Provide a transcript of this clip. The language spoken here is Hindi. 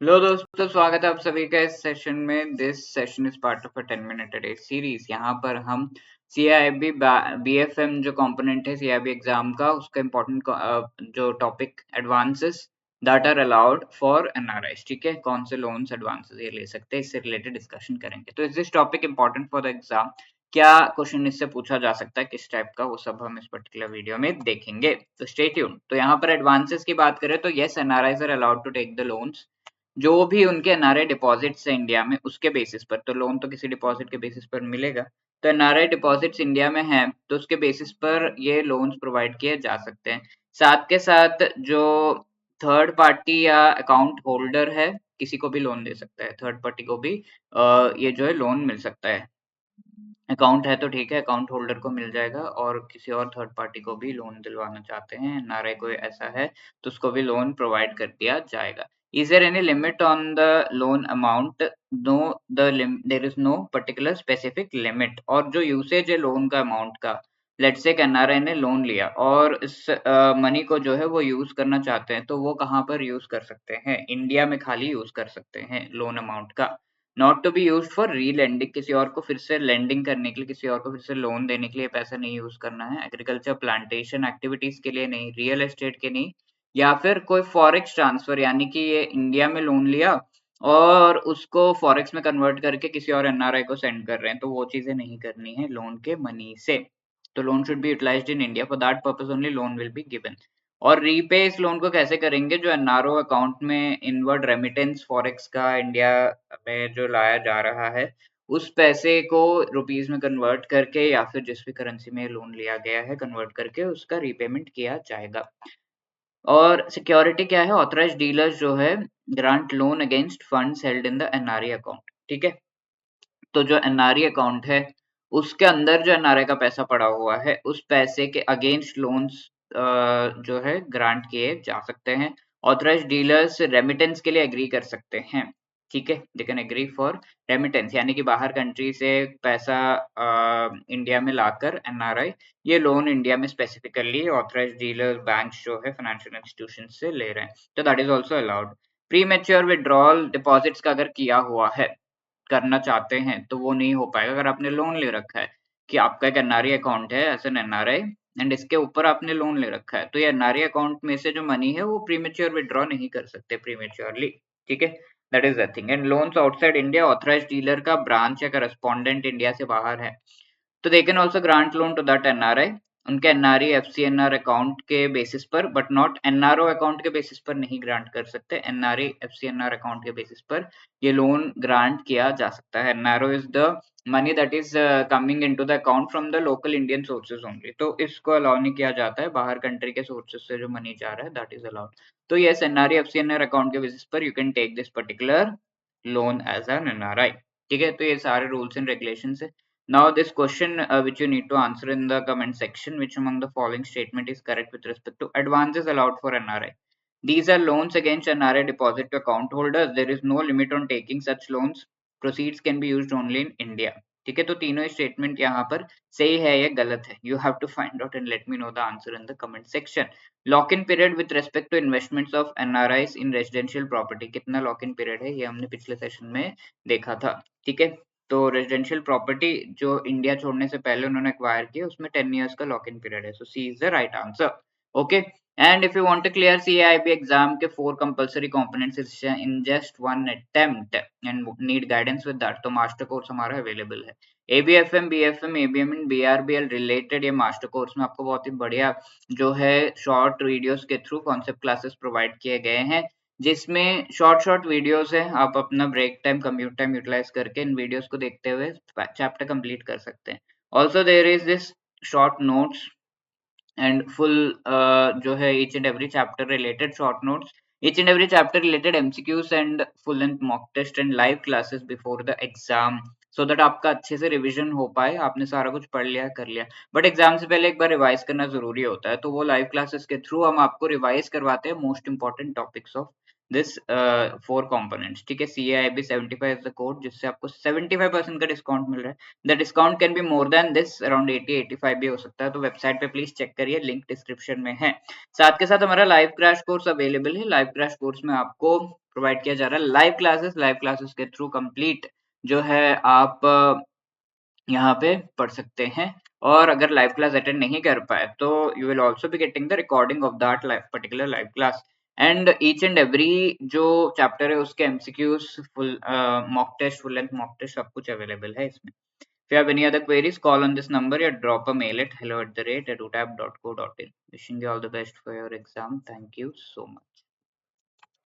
हेलो दोस्तों, स्वागत है आप सभी का इस सेशन में। This session is part of a 10 minute a day series. यहाँ पर हम सीआईबी बीएफएम जो कंपोनेंट है सीआईबी एग्जाम का, उसका इम्पोर्टेंट जो topic advances that are allowed for NRIs, ठीक है, कौन से लोन्स एडवांसेस ये ले सकते हैं, इससे रिलेटेड डिस्कशन करेंगे। तो is this topic important for the exam? क्या क्वेश्चन इससे पूछा जा सकता है, किस टाइप का, वो सब हम इस पर्टिकुलर वीडियो में देखेंगे। तो स्टे ट्यून्ड। तो यहाँ पर एडवांसेस की बात करें तो yes, NRIs are allowed to take the loans जो भी उनके एनआरआई डिपॉजिट्स है इंडिया में, उसके बेसिस पर। तो लोन तो किसी डिपॉजिट के बेसिस पर मिलेगा, तो एनआरआई डिपॉजिट्स इंडिया में है तो उसके बेसिस पर ये लोन्स प्रोवाइड किए जा सकते हैं। साथ के साथ जो थर्ड पार्टी या अकाउंट होल्डर है, किसी को भी लोन दे सकता है, थर्ड पार्टी को भी ये जो है लोन मिल सकता है। अकाउंट है तो ठीक है, अकाउंट होल्डर को मिल जाएगा, और किसी और थर्ड पार्टी को भी लोन दिलवाना चाहते हैं, एनआरआई कोई ऐसा है तो उसको भी लोन प्रोवाइड कर दिया जाएगा। Is there any limit on the loan amount? No, there is no particular specific limit। और जो यूसेज है लोन का अमाउंट का, लेट्स से एनआरआई ने लोन लिया और इस मनी को जो है वो यूज करना चाहते हैं, तो वो कहाँ पर यूज कर सकते हैं? इंडिया में खाली यूज कर सकते हैं लोन अमाउंट का। Not to be used for relending, किसी और को फिर से लेंडिंग करने के लिए, किसी और को फिर से लोन देने के लिए पैसा नहीं यूज करना है। एग्रीकल्चर प्लांटेशन एक्टिविटीज के लिए नहीं, रियल एस्टेट के नहीं, या फिर कोई फॉरेक्स ट्रांसफर, यानी कि ये इंडिया में लोन लिया और उसको फॉरेक्स में कन्वर्ट करके किसी और एनआरआई को सेंड कर रहे हैं, तो वो चीजें नहीं करनी है लोन के मनी से। तो loan should be utilised in India, for that purpose only loan will be given. और रीपे इस लोन को कैसे करेंगे? जो एनआरओ अकाउंट में इनवर्ड रेमिटेंस फॉरेक्स का इंडिया में जो लाया जा रहा है, उस पैसे को रुपीस में कन्वर्ट करके या फिर जिस भी करेंसी में लोन लिया गया है कन्वर्ट करके उसका रीपेमेंट किया जाएगा। और सिक्योरिटी क्या है? ऑथराइज्ड डीलर्स जो है grant loan against funds held in the NRE account, ठीक है। तो जो एनआरई अकाउंट है उसके अंदर जो एनआरआई का पैसा पड़ा हुआ है, उस पैसे के अगेंस्ट लोन्स जो है ग्रांट किए जा सकते हैं। ऑथराइज्ड डीलर्स रेमिटेंस के लिए एग्री कर सकते हैं, ठीक है, they can agree for remittance, यानी कि बाहर कंट्री से पैसा इंडिया में लाकर एनआरआई ये लोन इंडिया में स्पेसिफिकली ऑथराइज्ड डीलर बैंक्स जो है फाइनेंशियल इंस्टीट्यूशन से ले रहे हैं, तो that is also allowed. Premature withdrawal deposits का अगर किया हुआ है, करना चाहते हैं, तो वो नहीं हो पाएगा। अगर आपने लोन ले रखा है कि आपका एक एनआरई अकाउंट है एज एन एनआरआई एंड इसके ऊपर आपने लोन ले रखा है, तो ये एनआरई अकाउंट में से जो मनी है वो प्रीमेच्योर विड्रॉ नहीं कर सकते प्रीमेच्योरली, ठीक है। That is the thing. And loans outside India, authorised dealer का ब्रांच या करस्पॉन्डेंट इंडिया से बाहर है, तो they can also grant loan to that NRI उनके एनआरई एफसीएनआर अकाउंट के बेसिस पर, बट नॉट एनआरओ अकाउंट के बेसिस पर नहीं ग्रांट कर सकते। एनआरई एफसीएनआर अकाउंट के बेसिस पर ये लोन ग्रांट किया जा सकता है। NRO is the money that is coming into the account from the local Indian sources only, तो इसको अलाउ नहीं किया जाता है। बाहर कंट्री के सोर्सेज से जो मनी जा रहा है दैट इज अलाउड। तो यस, एनआरई एफसीएनआर अकाउंट के बेसिस पर you can take this particular loan as an NRI, ठीक है। तो ये सारे रूल्स एंड रेगुलेशंस है। Now this question which you need to answer in the comment section, which among the following statement is correct with respect to advances allowed for NRI? These are loans against NRI deposit to account holders. There is no limit on taking such loans. Proceeds can be used only in India. ठीक है, तो तीनों स्टेटमेंट यहाँ पर सही है या गलत है? You have to find out and let me know the answer in the comment section. Lock in period with respect to investments of NRIs in residential property, कितना लॉक इन पीरियड है ये हमने पिछले सेशन में देखा था, ठीक है। तो रेजिडेंशियल प्रॉपर्टी जो इंडिया छोड़ने से पहले उन्होंने एक्वायर की उसमें 10 इयर्स का लॉक इन पीरियड है, so C is the right answer, okay. And if you want to clear CIB exam के 4 compulsory components in just 1 attempt and need guidance with that, तो मास्टर कोर्स हमारा अवेलेबल है। ABFM, BFM, ABM and BRBL related ये मास्टर कोर्स में आपको बहुत ही बढ़िया जो है शॉर्ट वीडियोस के थ्रू कॉन्सेप्ट क्लासेस प्रोवाइड किए गए हैं, जिसमें शॉर्ट वीडियोस है। आप अपना break time, commute time utilise करके इन वीडियोस को देखते हुए चैप्टर कंप्लीट कर सकते हैं। Also there is this short notes and full जो है each and every chapter related short notes, each and every chapter related MCQs and full length mock test and live classes before the exam, so that आपका अच्छे से रिवीजन हो पाए। आपने सारा कुछ पढ़ लिया, कर लिया, बट एग्जाम से पहले एक बार रिवाइज करना जरूरी होता है, तो वो लाइव क्लासेस के थ्रू हम आपको रिवाइज करवाते हैं most important topics of this 4 components, ठीक है। CAIB 75 इज द कोड जिससे आपको 75% का डिस्काउंट मिल रहा है। The discount can be more than this, around 80-85 भी हो सकता है, तो वेबसाइट पे प्लीज चेक करिए, लिंक डिस्क्रिप्शन में है। साथ के साथ हमारा लाइव क्रैश कोर्स अवेलेबल है। लाइव क्रैश कोर्स में आपको प्रोवाइड किया जा रहा है। लाइव क्लासेस के थ्रू कंप्लीट जो है आप यहाँ पे पढ़ सकते हैं, और अगर लाइव क्लास अटेंड नहीं कर पाए तो you will also be getting the recording of that particular live class, and each and every जो चैप्टर है उसके MCQs, full mock test, full length mock test सब कुछ अवेलेबल है इसमें। If you have any other queries, call on this number or drop a mail at hello@edutap.co.in. Wishing you all the best for your exam. Thank you so much.